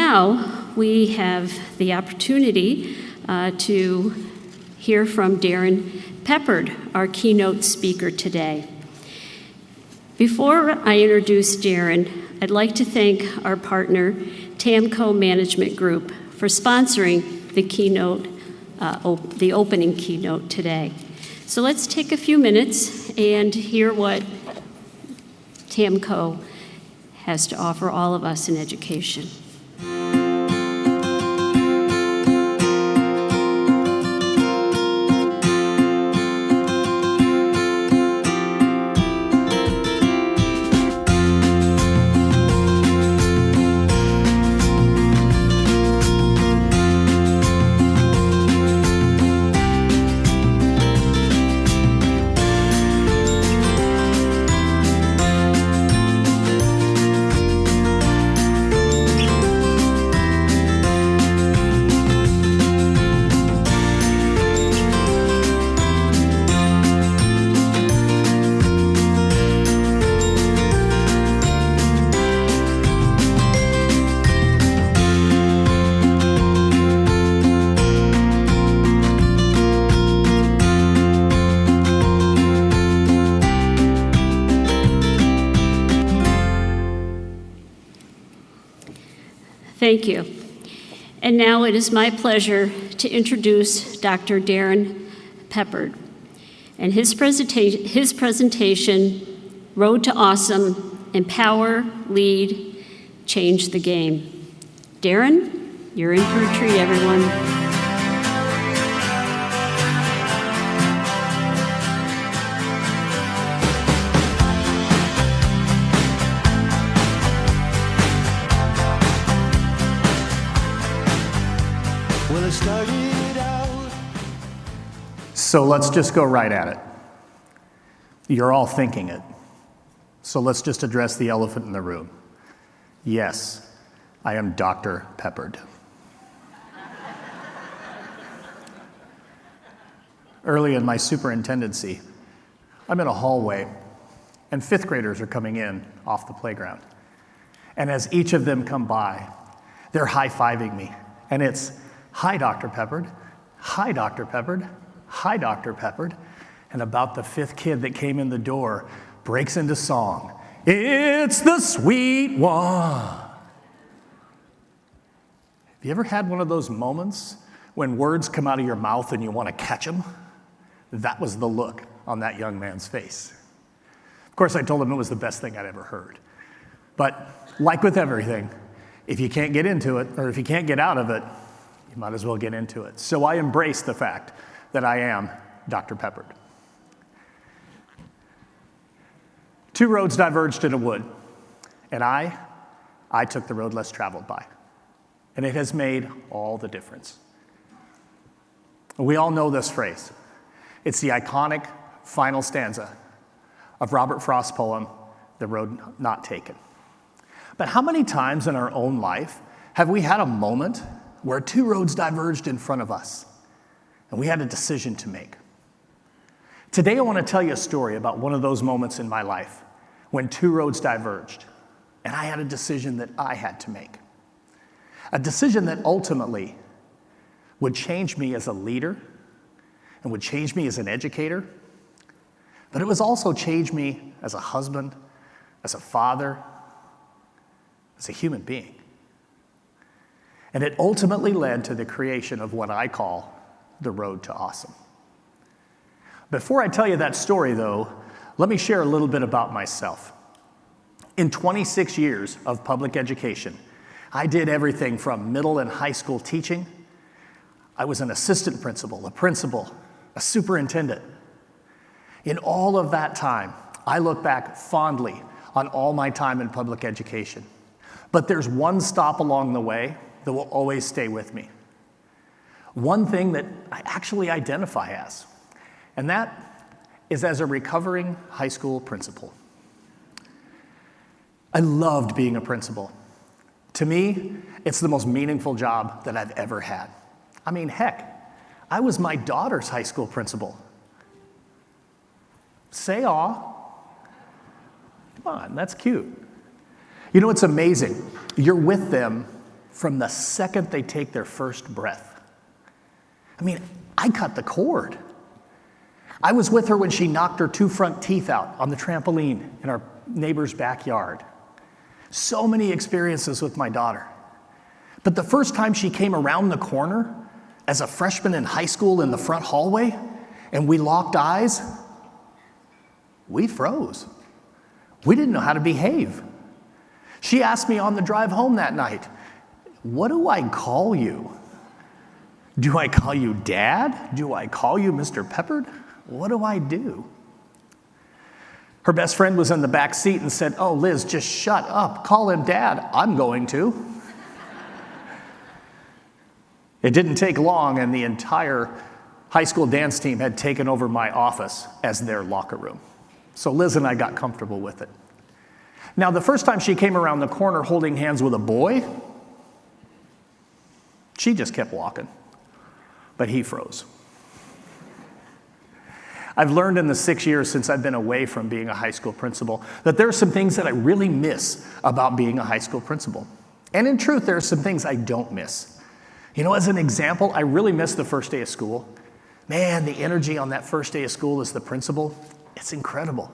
now we have the opportunity to hear from Darren Peppard, our keynote speaker today. Before I introduce Darren, I'd like to thank our partner, TAMCO Management Group, for sponsoring the keynote, the opening keynote today. So let's take a few minutes and hear what TAMCO has to offer all of us in education. Thank you. And now it is my pleasure to introduce Dr. Darren Peppard and his presentation, Road to Awesome, Empower, Lead, Change the Game. Darren, you're in for a treat, everyone. So let's just go right at it. You're all thinking it. So let's just address the elephant in the room. Yes, I am Dr. Peppard. Early in my superintendency, I'm in a hallway, and fifth graders are coming in off the playground. And as each of them come by, they're high-fiving me. And it's, "Hi, Dr. Peppard. Hi, Dr. Peppard. Hi, Dr. Peppard." And about the fifth kid that came in the door breaks into song. "It's the sweet one." Have you ever had one of those moments when words come out of your mouth and you want to catch them? That was the look on that young man's face. Of course, I told him it was the best thing I'd ever heard. But like with everything, if you can't get into it, or if you can't get out of it, you might as well get into it. So I embrace the fact that I am Dr. Peppard. Two roads diverged in a wood, and I took the road less traveled by. And it has made all the difference. We all know this phrase. It's the iconic final stanza of Robert Frost's poem, The Road Not Taken. But how many times in our own life have we had a moment where two roads diverged in front of us, and we had a decision to make? Today I want to tell you a story about one of those moments in my life when two roads diverged, and I had a decision that I had to make. A decision that ultimately would change me as a leader and would change me as an educator, but it was also change me as a husband, as a father, as a human being. And it ultimately led to the creation of what I call the Road to Awesome. Before I tell you that story, though, let me share a little bit about myself. In 26 years of public education, I did everything from middle and high school teaching. I was an assistant principal, a superintendent. In all of that time, I look back fondly on all my time in public education. But there's one stop along the way that will always stay with me. One thing that I actually identify as, and that is as a recovering high school principal. I loved being a principal. To me, it's the most meaningful job that I've ever had. I mean, heck, I was my daughter's high school principal. Say aw. Come on, that's cute. You know, it's amazing. You're with them from the second they take their first breath. I mean, I cut the cord. I was with her when she knocked her 2 front teeth out on the trampoline in our neighbor's backyard. So many experiences with my daughter. But the first time she came around the corner as a freshman in high school in the front hallway, and we locked eyes, we froze. We didn't know how to behave. She asked me on the drive home that night, "What do I call you? Do I call you Dad? Do I call you Mr. Peppard? What do I do?" Her best friend was in the back seat and said, "Oh, Liz, just shut up. Call him Dad. I'm going to." It didn't take long, and the entire high school dance team had taken over my office as their locker room. So Liz and I got comfortable with it. Now, the first time she came around the corner holding hands with a boy, she just kept walking, but he froze. I've learned in the 6 years since I've been away from being a high school principal that there are some things that I really miss about being a high school principal. And in truth, there are some things I don't miss. You know, as an example, I really miss the first day of school. Man, the energy on that first day of school as the principal, it's incredible.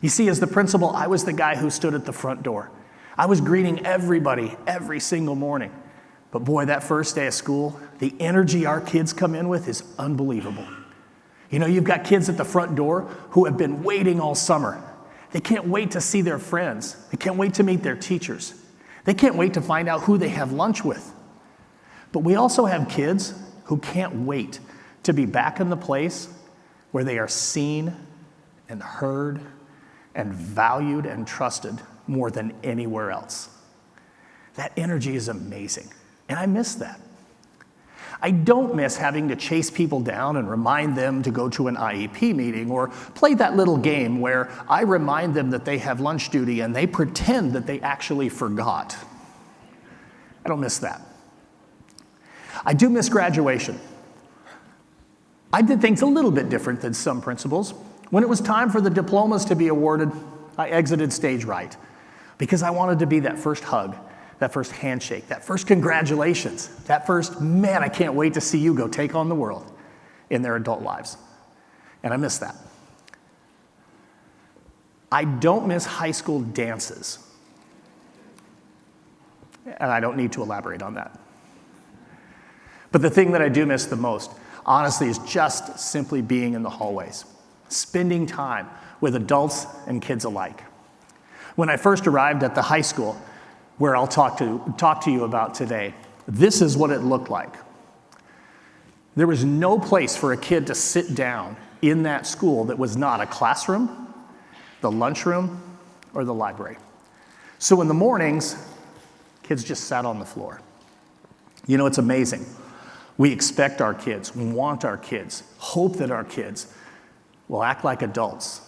You see, as the principal, I was the guy who stood at the front door. I was greeting everybody every single morning. But boy, that first day of school, the energy our kids come in with is unbelievable. You know, you've got kids at the front door who have been waiting all summer. They can't wait to see their friends. They can't wait to meet their teachers. They can't wait to find out who they have lunch with. But we also have kids who can't wait to be back in the place where they are seen and heard and valued and trusted more than anywhere else. That energy is amazing, and I miss that. I don't miss having to chase people down and remind them to go to an IEP meeting or play that little game where I remind them that they have lunch duty and they pretend that they actually forgot. I don't miss that. I do miss graduation. I did things a little bit different than some principals. When it was time for the diplomas to be awarded, I exited stage right because I wanted to be that first hug, that first handshake, that first congratulations, that first, man, I can't wait to see you go take on the world in their adult lives. And I miss that. I don't miss high school dances. And I don't need to elaborate on that. But the thing that I do miss the most, honestly, is just simply being in the hallways, spending time with adults and kids alike. When I first arrived at the high school, where I'll talk to you about today, this is what it looked like. There was no place for a kid to sit down in that school that was not a classroom, the lunchroom, or the library. So in the mornings, kids just sat on the floor. You know, it's amazing. We expect our kids, want our kids, hope that our kids will act like adults,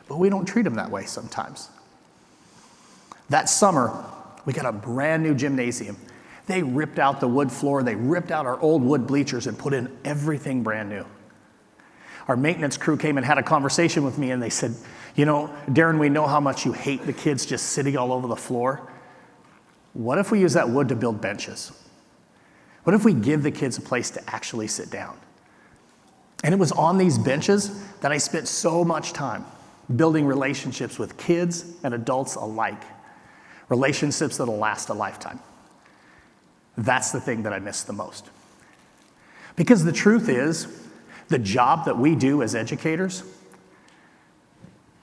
but we don't treat them that way sometimes. That summer, we got a brand new gymnasium. They ripped out the wood floor, they ripped out our old wood bleachers and put in everything brand new. Our maintenance crew came and had a conversation with me and they said, "You know, Darren, we know how much you hate the kids just sitting all over the floor. What if we use that wood to build benches? What if we give the kids a place to actually sit down?" And it was on these benches that I spent so much time building relationships with kids and adults alike, relationships that'll last a lifetime. That's the thing that I miss the most. Because the truth is, the job that we do as educators,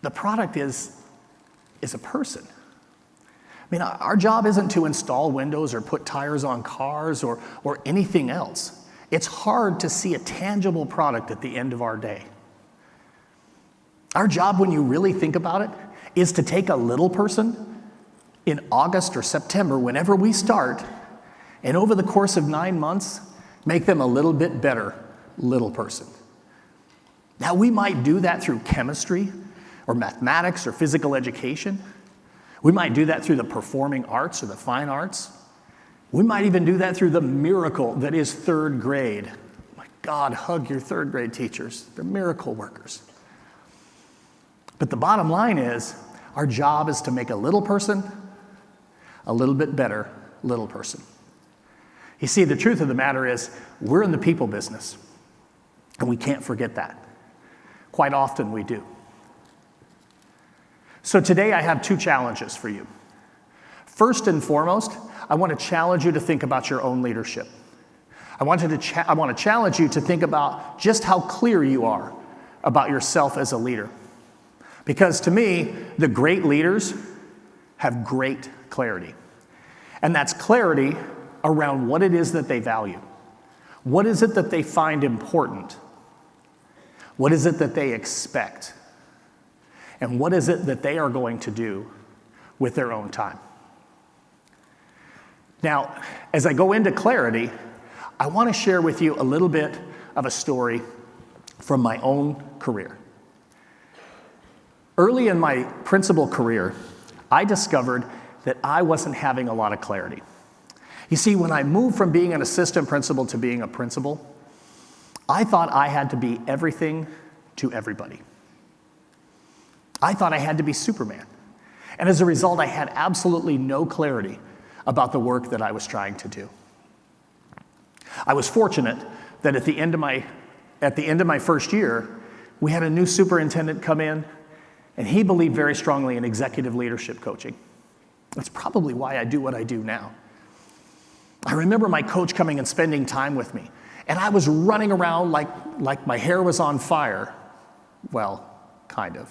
the product is a person. I mean, our job isn't to install windows or put tires on cars or anything else. It's hard to see a tangible product at the end of our day. Our job, when you really think about it, is to take a little person in August or September, whenever we start, and over the course of 9 months, make them a little bit better little person. Now, we might do that through chemistry or mathematics or physical education. We might do that through the performing arts or the fine arts. We might even do that through the miracle that is third grade. My God, hug your third grade teachers. They're miracle workers. But the bottom line is, our job is to make a little person a little bit better little person. You see, the truth of the matter is we're in the people business, and we can't forget that. Quite often we do. So today I have two challenges for you. First and foremost, I want to challenge you to think about your own leadership. I want to challenge you to think about just how clear you are about yourself as a leader. Because to me, the great leaders have great clarity. And that's clarity around what it is that they value. What is it that they find important? What is it that they expect? And what is it that they are going to do with their own time? Now, as I go into clarity, I want to share with you a little bit of a story from my own career. Early in my principal career, I discovered that I wasn't having a lot of clarity. You see, when I moved from being an assistant principal to being a principal, I thought I had to be everything to everybody. I thought I had to be Superman. And as a result, I had absolutely no clarity about the work that I was trying to do. I was fortunate that at the end of my first year, we had a new superintendent come in, and he believed very strongly in executive leadership coaching. That's probably why I do what I do now. I remember my coach coming and spending time with me, and I was running around like my hair was on fire. Well, kind of.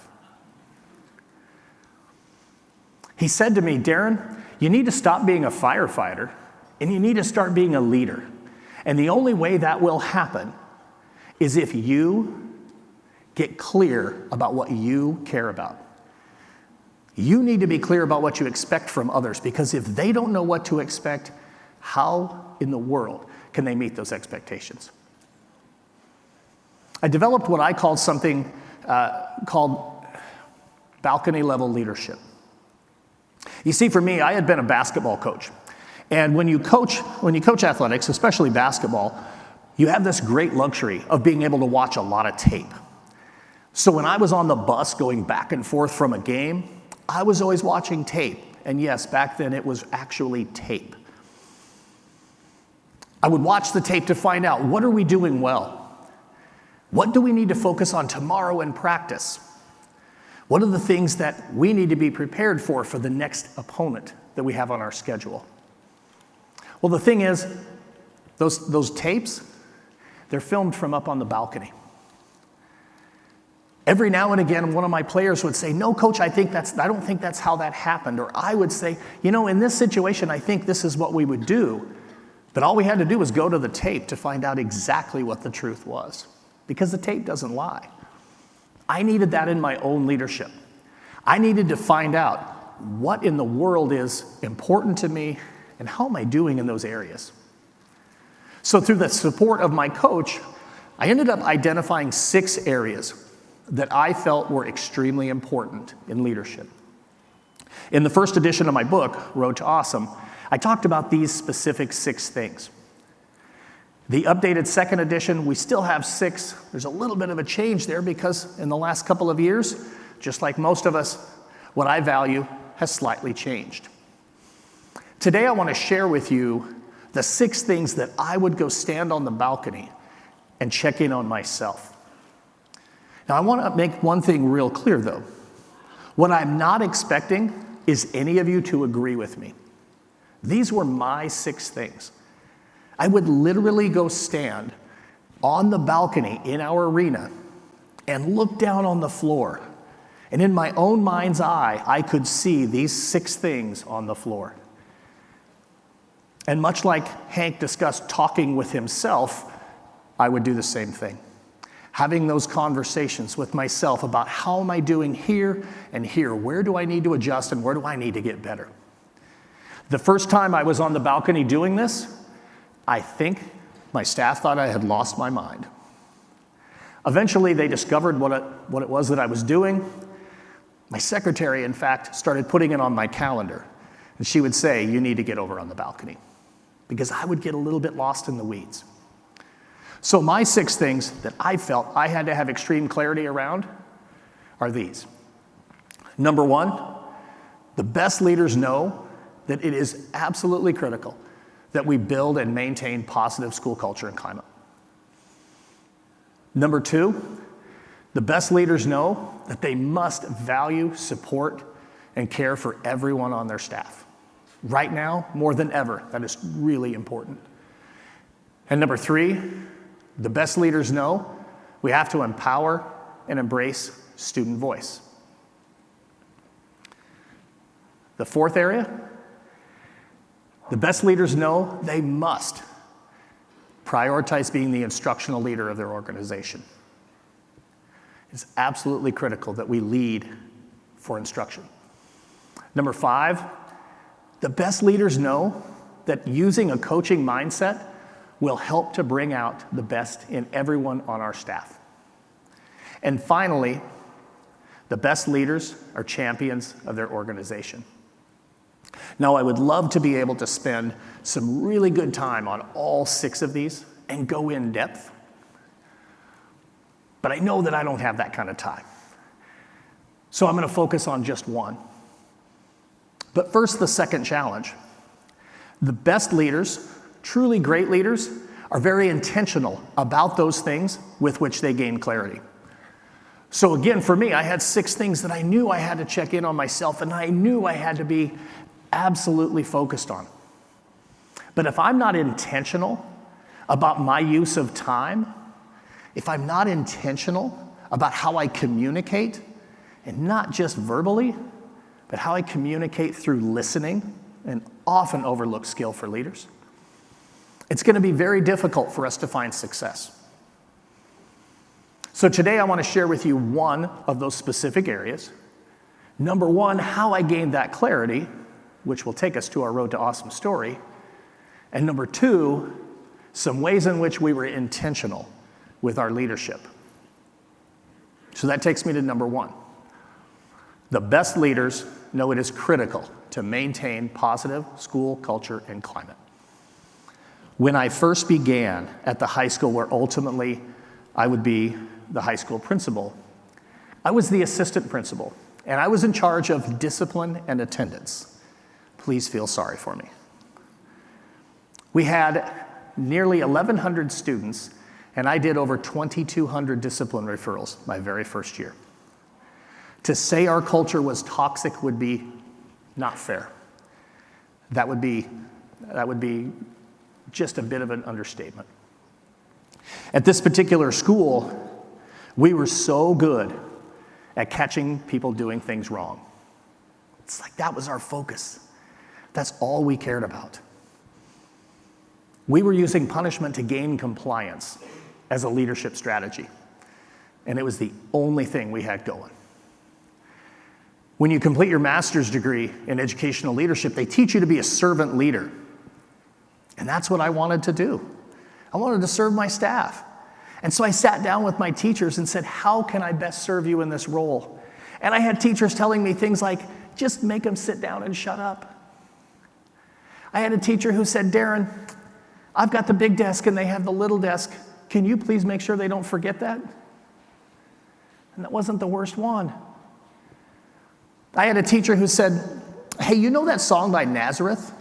He said to me, "Darren, you need to stop being a firefighter, and you need to start being a leader. And the only way that will happen is if you get clear about what you care about. You need to be clear about what you expect from others, because if they don't know what to expect, how in the world can they meet those expectations?" I developed what I called something called balcony level leadership. You see, for me, I had been a basketball coach. And when you coach athletics, especially basketball, you have this great luxury of being able to watch a lot of tape. So when I was on the bus going back and forth from a game, I was always watching tape. And yes, back then it was actually tape. I would watch the tape to find out, what are we doing well? What do we need to focus on tomorrow in practice? What are the things that we need to be prepared for the next opponent that we have on our schedule? Well, the thing is, those tapes, they're filmed from up on the balcony. Every now and again, one of my players would say, "No, coach, I don't think that's how that happened." Or I would say, "In this situation, I think this is what we would do." But all we had to do was go to the tape to find out exactly what the truth was, because the tape doesn't lie. I needed that in my own leadership. I needed to find out what in the world is important to me and how am I doing in those areas. So through the support of my coach, I ended up identifying 6 areas that I felt were extremely important in leadership. In the first edition of my book, Road to Awesome, I talked about these specific 6 things. The updated second edition, we still have 6. There's a little bit of a change there because in the last couple of years, just like most of us, what I value has slightly changed. Today I want to share with you the 6 things that I would go stand on the balcony and check in on myself. Now I want to make one thing real clear though. What I'm not expecting is any of you to agree with me. These were my 6 things. I would literally go stand on the balcony in our arena and look down on the floor. And in my own mind's eye, I could see these 6 things on the floor. And much like Hank discussed talking with himself, I would do the same thing. Having those conversations with myself about how am I doing here and here? Where do I need to adjust and where do I need to get better? The first time I was on the balcony doing this, I think my staff thought I had lost my mind. Eventually, they discovered what it was that I was doing. My secretary, in fact, started putting it on my calendar. And she would say, "You need to get over on the balcony," because I would get a little bit lost in the weeds. So my 6 things that I felt I had to have extreme clarity around are these. Number 1, the best leaders know that it is absolutely critical that we build and maintain positive school culture and climate. Number 2, the best leaders know that they must value, support, and care for everyone on their staff. Right now, more than ever, that is really important. And number 3, the best leaders know we have to empower and embrace student voice. The 4th area, the best leaders know they must prioritize being the instructional leader of their organization. It's absolutely critical that we lead for instruction. Number 5, the best leaders know that using a coaching mindset will help to bring out the best in everyone on our staff. And finally, the best leaders are champions of their organization. Now, I would love to be able to spend some really good time on all 6 of these and go in depth, but I know that I don't have that kind of time. So I'm going to focus on just one. But first, the second challenge. The best leaders, truly great leaders, are very intentional about those things with which they gain clarity. So again, for me, I had 6 things that I knew I had to check in on myself and I knew I had to be absolutely focused on. But if I'm not intentional about my use of time, if I'm not intentional about how I communicate, and not just verbally, but how I communicate through listening, an often overlooked skill for leaders, it's going to be very difficult for us to find success. So today I want to share with you one of those specific areas. Number 1, how I gained that clarity, which will take us to our Road to Awesome story. And number 2, some ways in which we were intentional with our leadership. So that takes me to number 1. The best leaders know it is critical to maintain positive school culture and climate. When I first began at the high school where ultimately I would be the high school principal, I was the assistant principal, and I was in charge of discipline and attendance. Please feel sorry for me. We had nearly 1,100 students, and I did over 2,200 discipline referrals my very first year. To say our culture was toxic would be not fair. That would be just a bit of an understatement. At this particular school, we were so good at catching people doing things wrong. It's like that was our focus. That's all we cared about. We were using punishment to gain compliance as a leadership strategy, and it was the only thing we had going. When you complete your master's degree in educational leadership, they teach you to be a servant leader, and that's what I wanted to do. I wanted to serve my staff. And so I sat down with my teachers and said, how can I best serve you in this role? And I had teachers telling me things like, just make them sit down and shut up. I had a teacher who said, Darren, I've got the big desk and they have the little desk. Can you please make sure they don't forget that? And that wasn't the worst one. I had a teacher who said, hey, you know that song by Nazareth?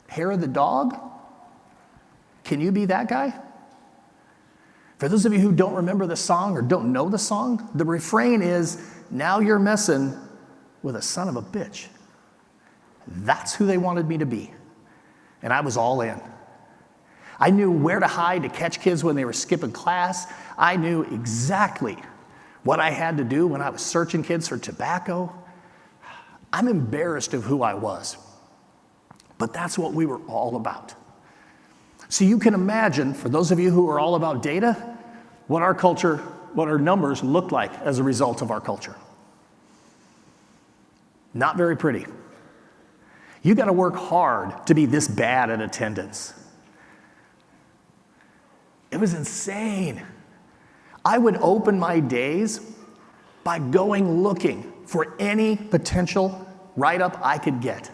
Hair of the Dog? Can you be that guy? For those of you who don't remember the song or don't know the song, the refrain is, now you're messing with a son of a bitch. That's who they wanted me to be. And I was all in. I knew where to hide to catch kids when they were skipping class. I knew exactly what I had to do when I was searching kids for tobacco. I'm embarrassed of who I was. But that's what we were all about. So you can imagine, for those of you who are all about data, what our culture, what our numbers looked like as a result of our culture. Not very pretty. You got to work hard to be this bad at attendance. It was insane. I would open my days by going looking for any potential write-up I could get.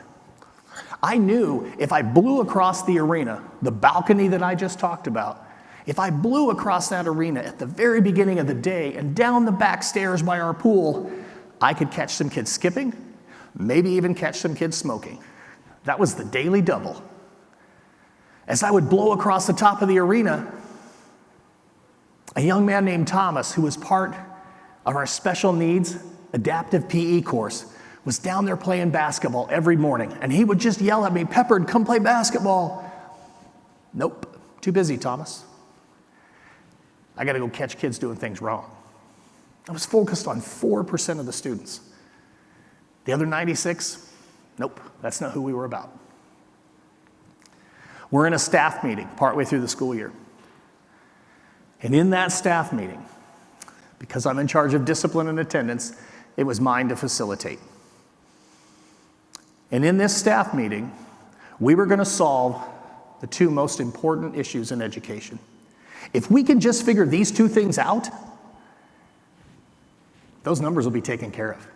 I knew if I blew across the arena, the balcony that I just talked about, if I blew across that arena at the very beginning of the day and down the back stairs by our pool, I could catch some kids skipping, maybe even catch some kids smoking. That was the daily double. As I would blow across the top of the arena, a young man named Thomas, who was part of our special needs adaptive PE course, was down there playing basketball every morning. And he would just yell at me, "Peppard, come play basketball." Nope, too busy, Thomas. I got to go catch kids doing things wrong. I was focused on 4% of the students. The other 96, nope, that's not who we were about. We're in a staff meeting partway through the school year. And in that staff meeting, because I'm in charge of discipline and attendance, it was mine to facilitate. And in this staff meeting, we were going to solve the two most important issues in education. If we can just figure these two things out, those numbers will be taken care of.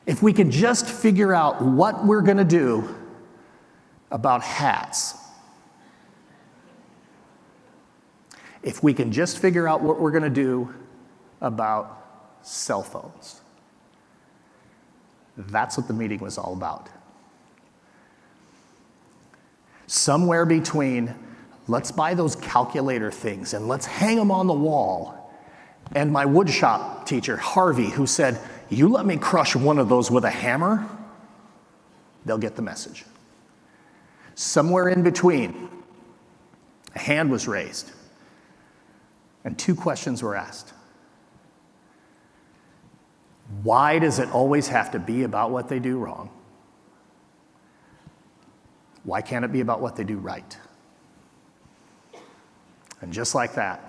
If we can just figure out what we're going to do about hats, if we can just figure out what we're going to do about cell phones. That's what the meeting was all about. Somewhere between, let's buy those calculator things and let's hang them on the wall, and my woodshop teacher, Harvey, who said, "You let me crush one of those with a hammer," they'll get the message. Somewhere in between, a hand was raised, and two questions were asked. Why does it always have to be about what they do wrong? Why can't it be about what they do right? And just like that,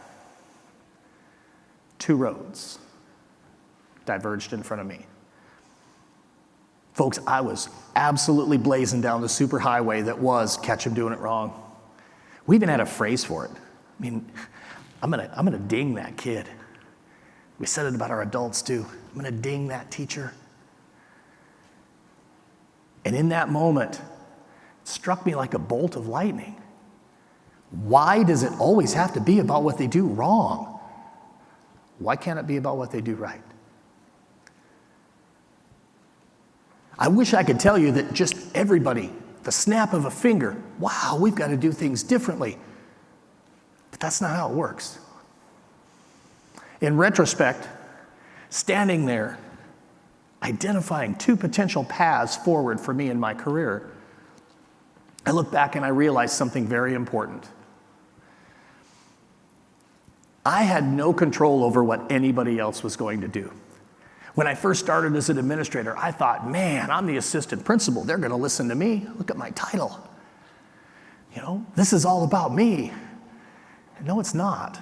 two roads diverged in front of me. Folks, I was absolutely blazing down the superhighway that was catch him doing it wrong. We even had a phrase for it. I mean, I'm gonna ding that kid. We said it about our adults too. I'm gonna ding that teacher. And in that moment, it struck me like a bolt of lightning. Why does it always have to be about what they do wrong? Why can't it be about what they do right? I wish I could tell you that just everybody, the snap of a finger, wow, we've got to do things differently. But that's not how it works. In retrospect, standing there, identifying two potential paths forward for me in my career, I look back and I realized something very important. I had no control over what anybody else was going to do. When I first started as an administrator, I thought, man, I'm the assistant principal. They're going to listen to me. Look at my title. You know, this is all about me. No, it's not.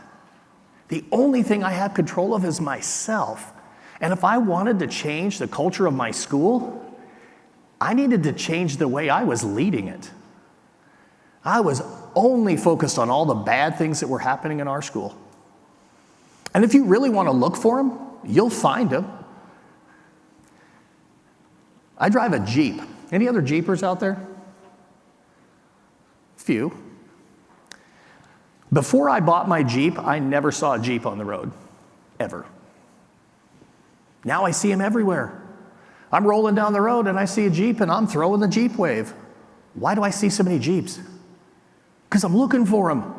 The only thing I have control of is myself. And if I wanted to change the culture of my school, I needed to change the way I was leading it. I was only focused on all the bad things that were happening in our school. And if you really want to look for them, you'll find them. I drive a Jeep. Any other Jeepers out there? Few. Before I bought my Jeep, I never saw a Jeep on the road, ever. Now I see them everywhere. I'm rolling down the road and I see a Jeep and I'm throwing the Jeep wave. Why do I see so many Jeeps? Because I'm looking for them.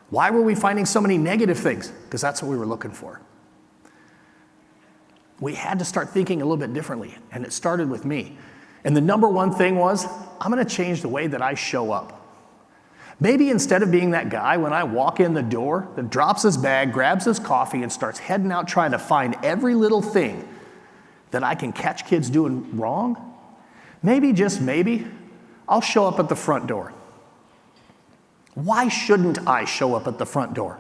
Why were we finding so many negative things? Because that's what we were looking for. We had to start thinking a little bit differently, and it started with me. And the number one thing was, I'm going to change the way that I show up. Maybe instead of being that guy when I walk in the door that drops his bag, grabs his coffee, and starts heading out trying to find every little thing that I can catch kids doing wrong, maybe, just maybe, I'll show up at the front door. Why shouldn't I show up at the front door?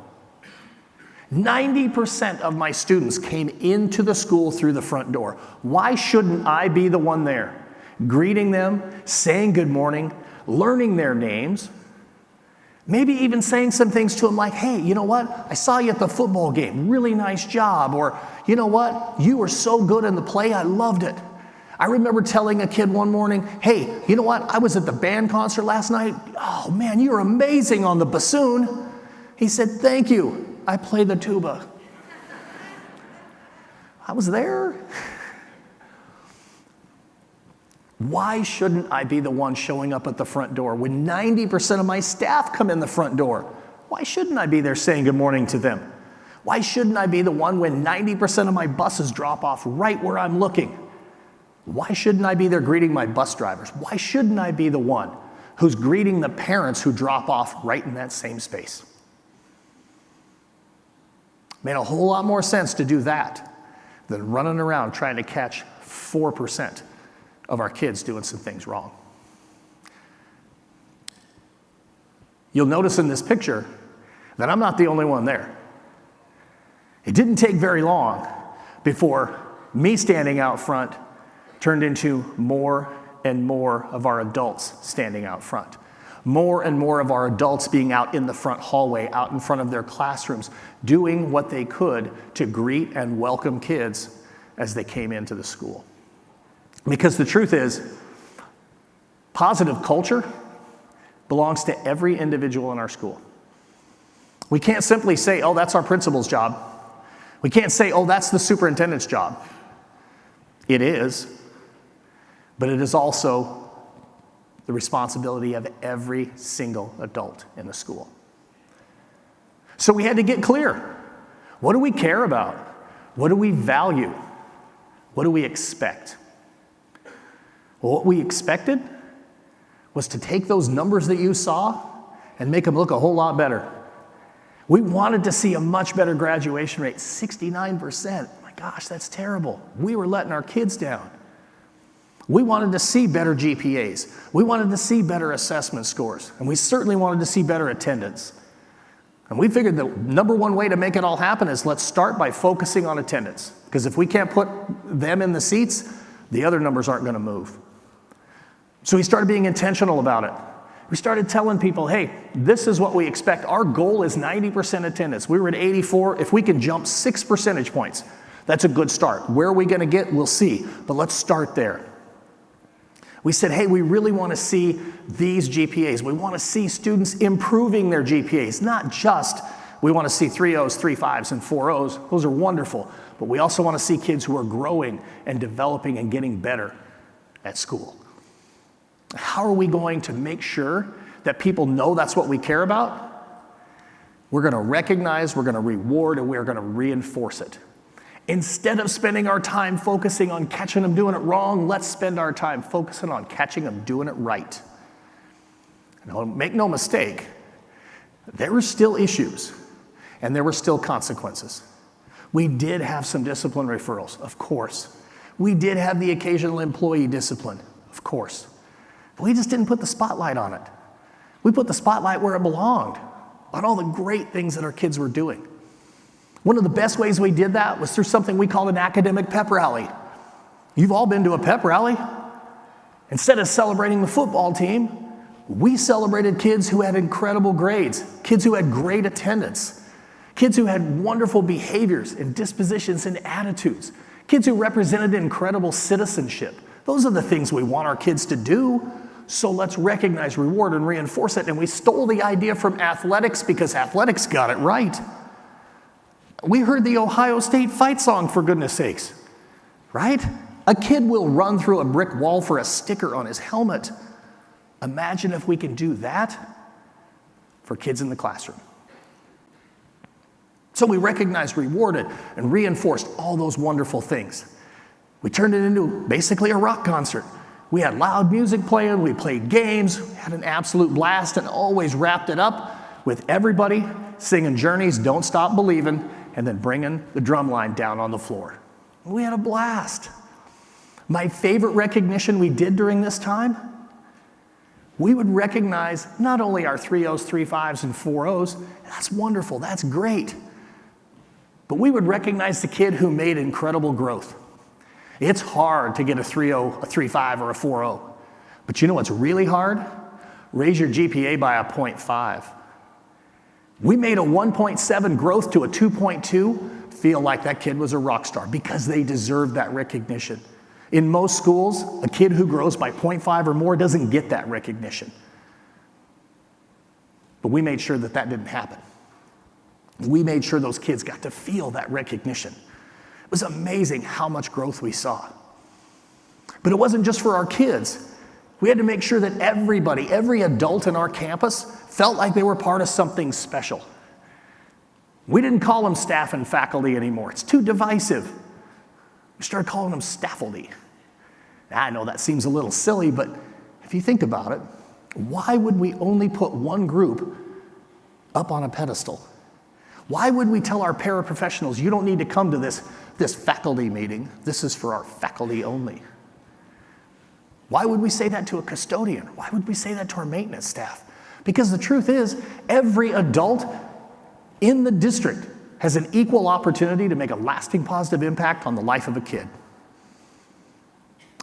90% of my students came into the school through the front door. Why shouldn't I be the one there, greeting them, saying good morning, learning their names, maybe even saying some things to them like, hey, you know what? I saw you at the football game. Really nice job. Or, you know what? You were so good in the play. I loved it. I remember telling a kid one morning, hey, you know what? I was at the band concert last night. Oh, man, you were amazing on the bassoon. He said, thank you. I played the tuba. I was there. Why shouldn't I be the one showing up at the front door when 90% of my staff come in the front door? Why shouldn't I be there saying good morning to them? Why shouldn't I be the one when 90% of my buses drop off right where I'm looking? Why shouldn't I be there greeting my bus drivers? Why shouldn't I be the one who's greeting the parents who drop off right in that same space? Made a whole lot more sense to do that than running around trying to catch 4% of our kids doing some things wrong. You'll notice in this picture that I'm not the only one there. It didn't take very long before me standing out front turned into more and more of our adults standing out front. More and more of our adults being out in the front hallway, out in front of their classrooms, doing what they could to greet and welcome kids as they came into the school. Because the truth is, positive culture belongs to every individual in our school. We can't simply say, oh, that's our principal's job. We can't say, oh, that's the superintendent's job. It is, but it is also the responsibility of every single adult in the school. So we had to get clear. What do we care about? What do we value? What do we expect? Well, what we expected was to take those numbers that you saw and make them look a whole lot better. We wanted to see a much better graduation rate, 69%. My gosh, that's terrible. We were letting our kids down. We wanted to see better GPAs. We wanted to see better assessment scores. And we certainly wanted to see better attendance. And we figured the number one way to make it all happen is let's start by focusing on attendance. Because if we can't put them in the seats, the other numbers aren't going to move. So we started being intentional about it. We started telling people, hey, this is what we expect. Our goal is 90% attendance. We were at 84. If we can jump 6 percentage points, that's a good start. Where are we going to get? We'll see. But let's start there. We said, hey, we really want to see these GPAs. We want to see students improving their GPAs, not just we want to see 3.0s, 3.5s, and 4.0s. Those are wonderful. But we also want to see kids who are growing and developing and getting better at school. How are we going to make sure that people know that's what we care about? We're going to recognize, we're going to reward, and we're going to reinforce it. Instead of spending our time focusing on catching them doing it wrong, let's spend our time focusing on catching them doing it right. Now, make no mistake, there were still issues, and there were still consequences. We did have some discipline referrals, of course. We did have the occasional employee discipline, of course. But we just didn't put the spotlight on it. We put the spotlight where it belonged, on all the great things that our kids were doing. One of the best ways we did that was through something we called an academic pep rally. You've all been to a pep rally. Instead of celebrating the football team, we celebrated kids who had incredible grades, kids who had great attendance, kids who had wonderful behaviors and dispositions and attitudes, kids who represented incredible citizenship. Those are the things we want our kids to do. So let's recognize, reward, and reinforce it. And we stole the idea from athletics because athletics got it right. We heard the Ohio State fight song, for goodness sakes, right? A kid will run through a brick wall for a sticker on his helmet. Imagine if we can do that for kids in the classroom. So we recognized, rewarded, and reinforced all those wonderful things. We turned it into basically a rock concert. We had loud music playing, we played games, had an absolute blast, and always wrapped it up with everybody singing Journey's Don't Stop Believin', and then bringing the drum line down on the floor. We had a blast. My favorite recognition we did during this time, we would recognize not only our 3.0s, 3.5s, and 4.0s, that's wonderful, that's great, but we would recognize the kid who made incredible growth. It's hard to get a 3.0, a 3.5, or a 4.0. But you know what's really hard? Raise your GPA by a 0.5. We made a 1.7 growth to a 2.2 feel like that kid was a rock star because they deserved that recognition. In most schools, a kid who grows by 0.5 or more doesn't get that recognition. But we made sure that that didn't happen. We made sure those kids got to feel that recognition. It was amazing how much growth we saw. But it wasn't just for our kids. We had to make sure that everybody, every adult in our campus felt like they were part of something special. We didn't call them staff and faculty anymore. It's too divisive. We started calling them staffelty. Now, I know that seems a little silly, but if you think about it, why would we only put one group up on a pedestal? Why would we tell our paraprofessionals, you don't need to come to this faculty meeting. This is for our faculty only. Why would we say that to a custodian? Why would we say that to our maintenance staff? Because the truth is, every adult in the district has an equal opportunity to make a lasting positive impact on the life of a kid.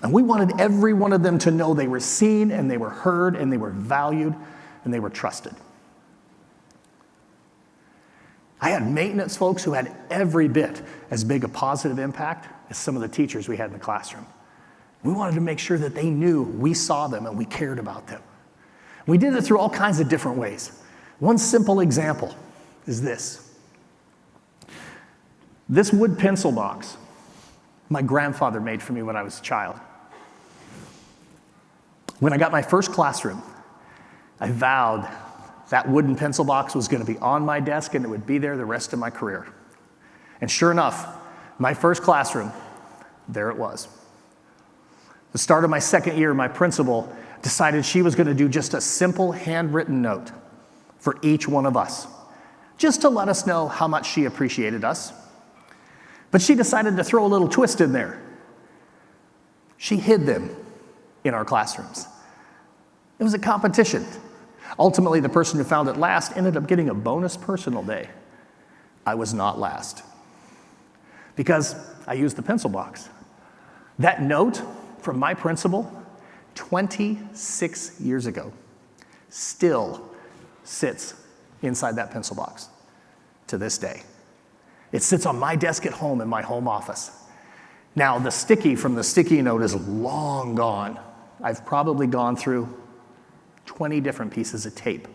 And we wanted every one of them to know they were seen and they were heard and they were valued and they were trusted. I had maintenance folks who had every bit as big a positive impact as some of the teachers we had in the classroom. We wanted to make sure that they knew we saw them and we cared about them. We did it through all kinds of different ways. One simple example is this. This wood pencil box my grandfather made for me when I was a child. When I got my first classroom, I vowed that wooden pencil box was going to be on my desk and it would be there the rest of my career. And sure enough, my first classroom, there it was. The start of my second year, my principal decided she was going to do just a simple handwritten note for each one of us, just to let us know how much she appreciated us. But she decided to throw a little twist in there. She hid them in our classrooms. It was a competition. Ultimately, the person who found it last ended up getting a bonus personal day. I was not last because I used the pencil box. That note from my principal 26 years ago still sits inside that pencil box to this day. It sits on my desk at home in my home office. Now, the sticky from the sticky note is long gone. I've probably gone through 20 different pieces of tape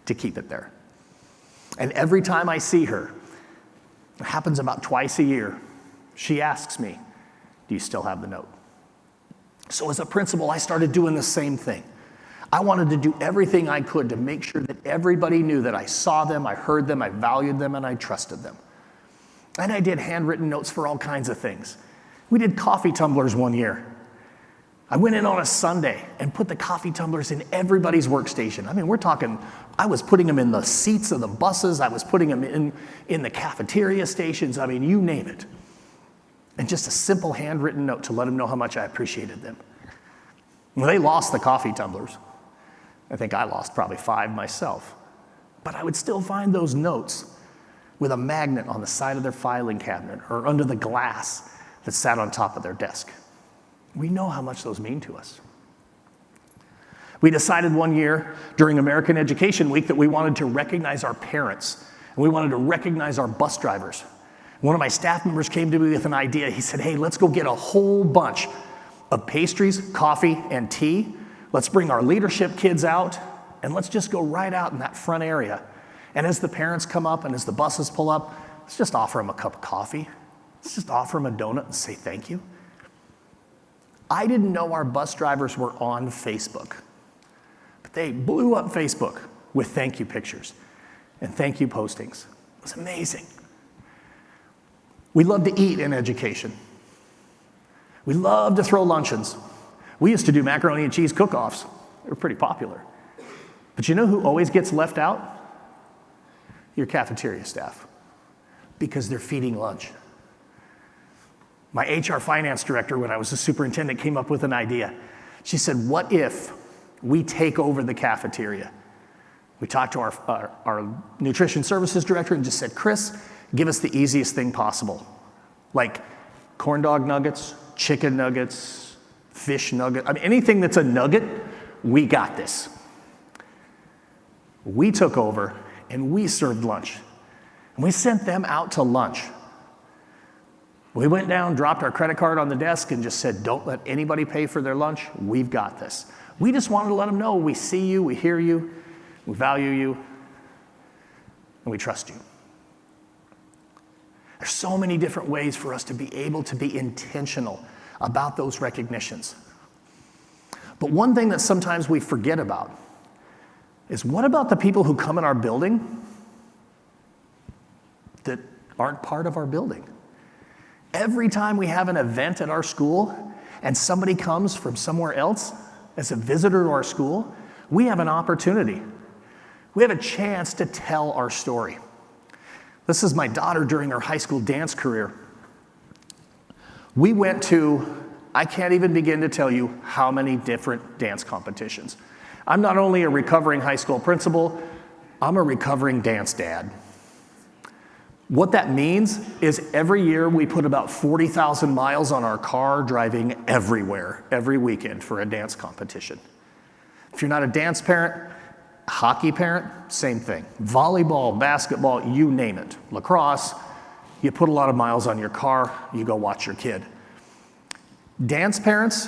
to keep it there. And every time I see her, it happens about twice a year, she asks me, do you still have the note? So as a principal, I started doing the same thing. I wanted to do everything I could to make sure that everybody knew that I saw them, I heard them, I valued them, and I trusted them. And I did handwritten notes for all kinds of things. We did coffee tumblers one year. I went in on a Sunday and put the coffee tumblers in everybody's workstation. I mean, we're talking, I was putting them in the seats of the buses, I was putting them in the cafeteria stations, I mean, you name it. And just a simple handwritten note to let them know how much I appreciated them. Well, they lost the coffee tumblers. I think I lost probably 5 myself. But I would still find those notes with a magnet on the side of their filing cabinet or under the glass that sat on top of their desk. We know how much those mean to us. We decided one year during American Education Week that we wanted to recognize our parents, and we wanted to recognize our bus drivers. One of my staff members came to me with an idea. He said, hey, let's go get a whole bunch of pastries, coffee, and tea. Let's bring our leadership kids out, and let's just go right out in that front area. And as the parents come up and as the buses pull up, let's just offer them a cup of coffee. Let's just offer them a donut and say thank you. I didn't know our bus drivers were on Facebook, but they blew up Facebook with thank you pictures and thank you postings. It was amazing. We love to eat in education. We love to throw luncheons. We used to do macaroni and cheese cook-offs. They were pretty popular. But you know who always gets left out? Your cafeteria staff, because they're feeding lunch. My HR finance director, when I was a superintendent, came up with an idea. She said, what if we take over the cafeteria? We talked to our nutrition services director and just said, Chris, give us the easiest thing possible, like corn dog nuggets, chicken nuggets, fish nuggets. I mean, anything that's a nugget, we got this. We took over and we served lunch. And we sent them out to lunch. We went down, dropped our credit card on the desk and just said, don't let anybody pay for their lunch. We've got this. We just wanted to let them know we see you, we hear you, we value you, and we trust you. There's so many different ways for us to be able to be intentional about those recognitions. But one thing that sometimes we forget about is, what about the people who come in our building that aren't part of our building? Every time we have an event at our school and somebody comes from somewhere else as a visitor to our school, we have an opportunity. We have a chance to tell our story. This is my daughter during her high school dance career. We went to, I can't even begin to tell you how many different dance competitions. I'm not only a recovering high school principal, I'm a recovering dance dad. What that means is every year we put about 40,000 miles on our car driving everywhere, every weekend for a dance competition. If you're not a dance parent, hockey parent, same thing. Volleyball, basketball, you name it. Lacrosse, you put a lot of miles on your car, you go watch your kid. Dance parents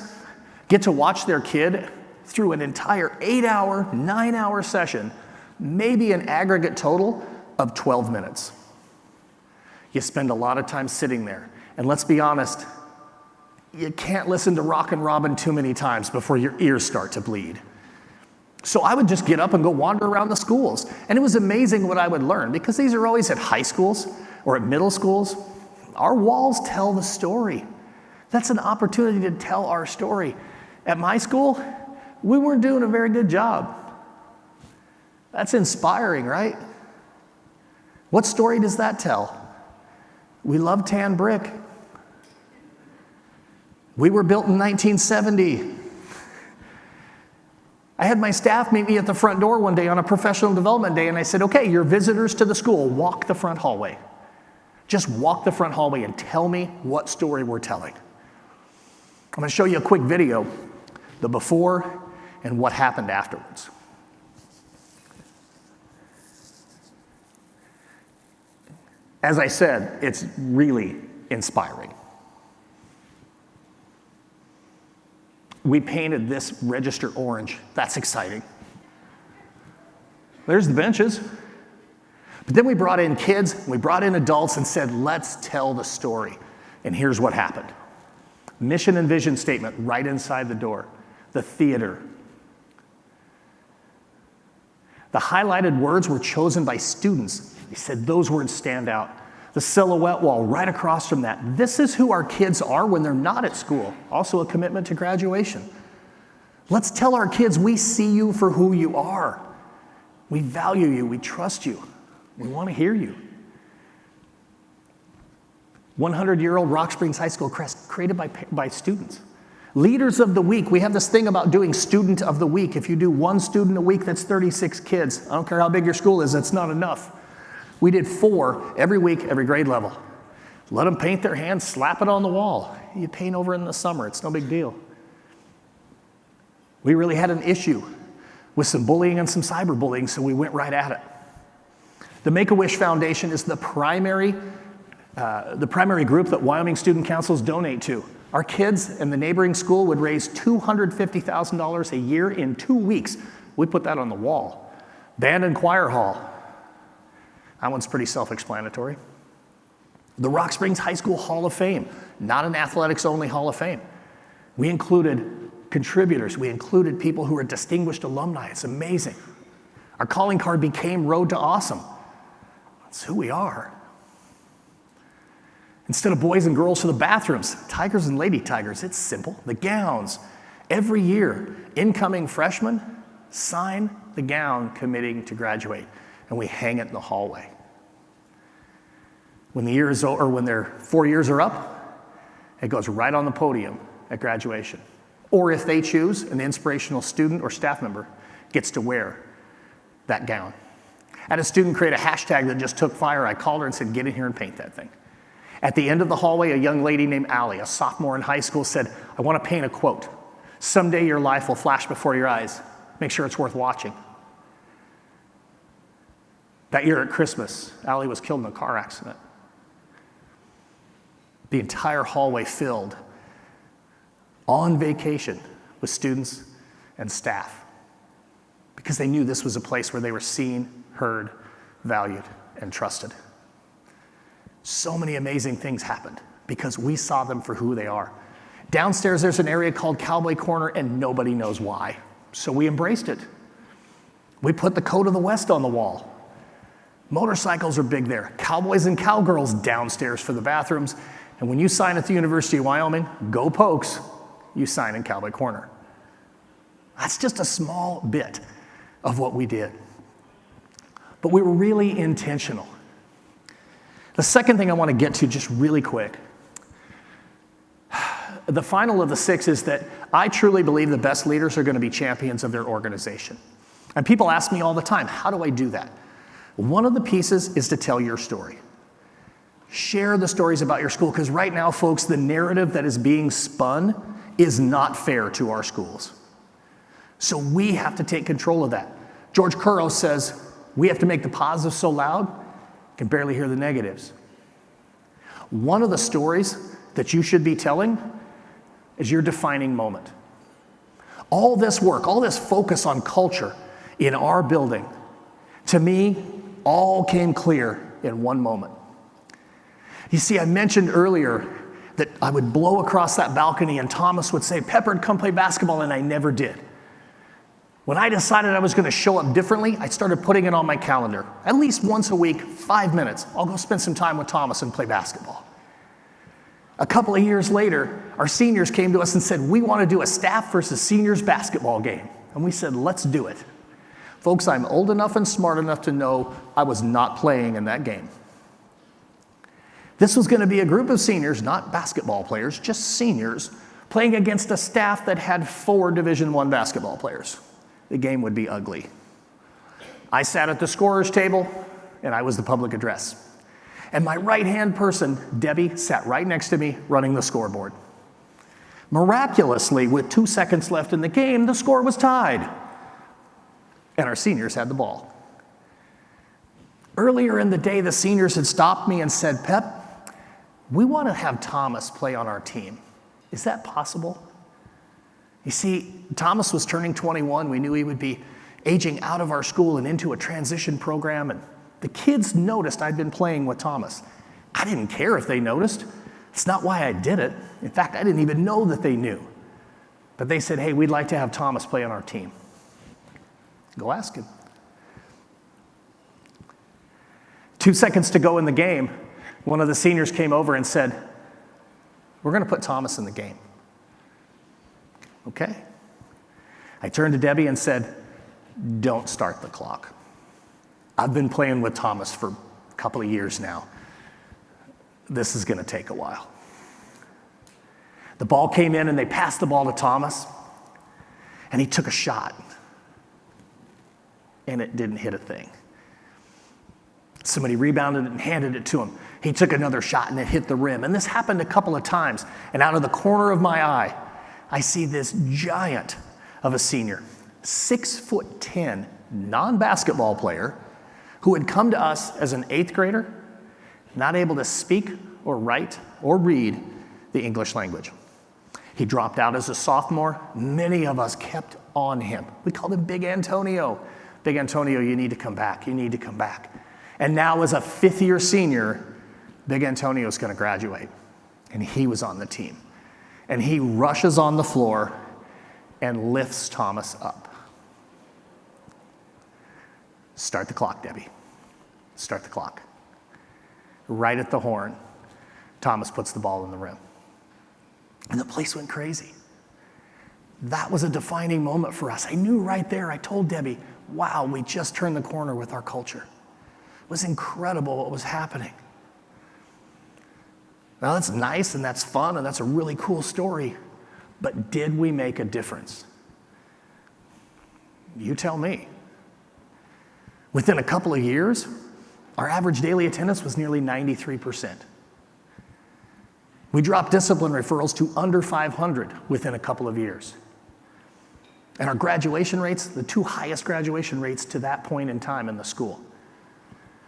get to watch their kid through an entire 8-hour, 9-hour session, maybe an aggregate total of 12 minutes. You spend a lot of time sitting there. And let's be honest, you can't listen to Rockin' Robin too many times before your ears start to bleed. So I would just get up and go wander around the schools. And it was amazing what I would learn, because these are always at high schools or at middle schools. Our walls tell the story. That's an opportunity to tell our story. At my school, we weren't doing a very good job. That's inspiring, right? What story does that tell? We love tan brick. We were built in 1970. I had my staff meet me at the front door one day on a professional development day, and I said, okay, you're visitors to the school, walk the front hallway. Just walk the front hallway and tell me what story we're telling. I'm going to show you a quick video, the before and what happened afterwards. As I said, it's really inspiring. We painted this register orange. That's exciting. There's the benches. But then we brought in kids, we brought in adults and said, let's tell the story. And here's what happened. Mission and vision statement right inside the door. The theater. The highlighted words were chosen by students. They said those words stand out. The silhouette wall right across from that. This is who our kids are when they're not at school. Also a commitment to graduation. Let's tell our kids we see you for who you are. We value you, we trust you. We want to hear you. 100-year-old Rock Springs High School crest created by students. Leaders of the week. We have this thing about doing student of the week. If you do one student a week, that's 36 kids. I don't care how big your school is, that's not enough. We did 4 every week, every grade level. Let them paint their hands, slap it on the wall. You paint over in the summer, it's no big deal. We really had an issue with some bullying and some cyberbullying, so we went right at it. The Make-A-Wish Foundation is the primary group that Wyoming Student Councils donate to. Our kids in the neighboring school would raise $250,000 a year in 2 weeks. We put that on the wall. Band and choir hall. That one's pretty self-explanatory. The Rock Springs High School Hall of Fame, not an athletics-only Hall of Fame. We included contributors. We included people who are distinguished alumni. It's amazing. Our calling card became Road to Awesome. That's who we are. Instead of boys and girls to the bathrooms, tigers and lady tigers, it's simple. The gowns. Every year, incoming freshmen sign the gown committing to graduate, and we hang it in the hallway. When their 4 years are up, it goes right on the podium at graduation. Or if they choose, an inspirational student or staff member gets to wear that gown. I had a student create a hashtag that just took fire. I called her and said, get in here and paint that thing. At the end of the hallway, a young lady named Allie, a sophomore in high school, said, I want to paint a quote. Someday your life will flash before your eyes. Make sure it's worth watching. That year at Christmas, Allie was killed in a car accident. The entire hallway filled on vacation with students and staff because they knew this was a place where they were seen, heard, valued, and trusted. So many amazing things happened because we saw them for who they are. Downstairs, there's an area called Cowboy Corner, and nobody knows why. So we embraced it. We put the Code of the West on the wall. Motorcycles are big there. Cowboys and cowgirls downstairs for the bathrooms. And when you sign at the University of Wyoming, go Pokes, you sign in Cowboy Corner. That's just a small bit of what we did. But we were really intentional. The second thing I want to get to just really quick, the final of the 6 is that I truly believe the best leaders are going to be champions of their organization. And people ask me all the time, how do I do that? One of the pieces is to tell your story. Share the stories about your school, because right now, folks, the narrative that is being spun is not fair to our schools. So we have to take control of that. George Couros says, we have to make the positives so loud, you can barely hear the negatives. One of the stories that you should be telling is your defining moment. All this work, all this focus on culture in our building, to me, all came clear in one moment. You see, I mentioned earlier that I would blow across that balcony and Thomas would say, Peppard, come play basketball, and I never did. When I decided I was going to show up differently, I started putting it on my calendar. At least once a week, 5 minutes, I'll go spend some time with Thomas and play basketball. A couple of years later, our seniors came to us and said, we want to do a staff versus seniors basketball game. And we said, let's do it. Folks, I'm old enough and smart enough to know I was not playing in that game. This was going to be a group of seniors, not basketball players, just seniors, playing against a staff that had 4 Division I basketball players. The game would be ugly. I sat at the scorer's table, and I was the public address. And my right-hand person, Debbie, sat right next to me running the scoreboard. Miraculously, with 2 seconds left in the game, the score was tied. And our seniors had the ball. Earlier in the day, the seniors had stopped me and said, Pep, we want to have Thomas play on our team. Is that possible? You see, Thomas was turning 21. We knew he would be aging out of our school and into a transition program. And the kids noticed I'd been playing with Thomas. I didn't care if they noticed. It's not why I did it. In fact, I didn't even know that they knew. But they said, hey, we'd like to have Thomas play on our team. Go ask him. 2 seconds to go in the game, one of the seniors came over and said, we're going to put Thomas in the game. Okay. I turned to Debbie and said, don't start the clock. I've been playing with Thomas for a couple of years now. This is going to take a while. The ball came in and they passed the ball to Thomas, and he took a shot. And it didn't hit a thing. Somebody rebounded it and handed it to him. He took another shot and it hit the rim. And this happened a couple of times. And out of the corner of my eye, I see this giant of a senior, 6'10", non-basketball player, who had come to us as an 8th grader, not able to speak or write or read the English language. He dropped out as a sophomore. Many of us kept on him. We called him Big Antonio. Big Antonio, you need to come back. You need to come back. And now as a 5th-year senior, Big Antonio is going to graduate. And he was on the team. And he rushes on the floor and lifts Thomas up. Start the clock, Debbie. Start the clock. Right at the horn, Thomas puts the ball in the rim. And the place went crazy. That was a defining moment for us. I knew right there, I told Debbie, wow, we just turned the corner with our culture. It was incredible what was happening. Now that's nice and that's fun and that's a really cool story, but did we make a difference? You tell me. Within a couple of years, our average daily attendance was nearly 93%. We dropped discipline referrals to under 500 within a couple of years. And our graduation rates, the 2 highest graduation rates to that point in time in the school.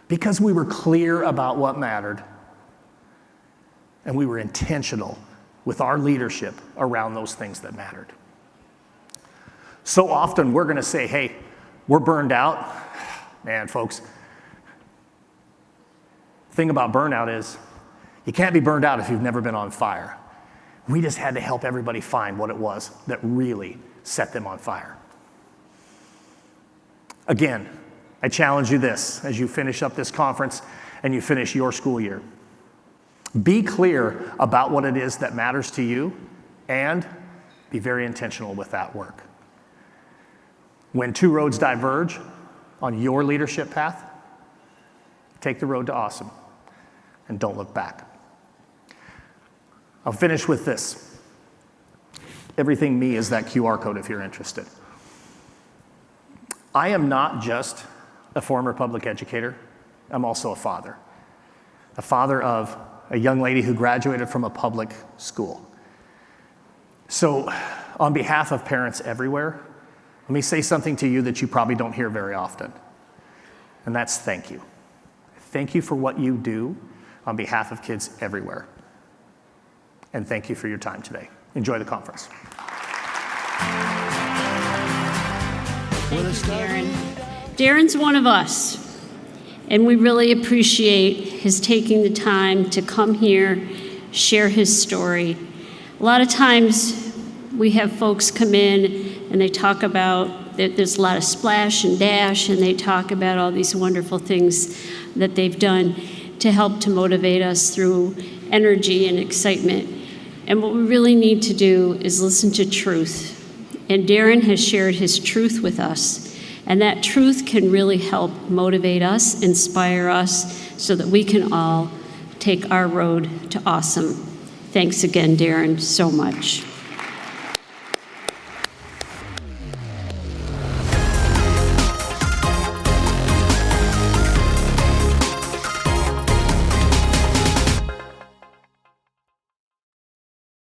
Because we were clear about what mattered, and we were intentional with our leadership around those things that mattered. So often we're going to say, hey, we're burned out. Man, folks, the thing about burnout is you can't be burned out if you've never been on fire. We just had to help everybody find what it was that really set them on fire. Again, I challenge you this as you finish up this conference and you finish your school year. Be clear about what it is that matters to you and be very intentional with that work. When two roads diverge on your leadership path, take the road to awesome and don't look back. I'll finish with this. Everything me is that QR code if you're interested. I am not just a former public educator, I'm also a father of a young lady who graduated from a public school. So on behalf of parents everywhere, let me say something to you that you probably don't hear very often, and that's thank you. Thank you for what you do on behalf of kids everywhere. And thank you for your time today. Enjoy the conference. Thank you, Darren. Darren's one of us, and we really appreciate his taking the time to come here, share his story. A lot of times we have folks come in and they talk about that there's a lot of splash and dash, and they talk about all these wonderful things that they've done to help to motivate us through energy and excitement. And what we really need to do is listen to truth. And Darren has shared his truth with us. And that truth can really help motivate us, inspire us, so that we can all take our road to awesome. Thanks again, Darren, so much.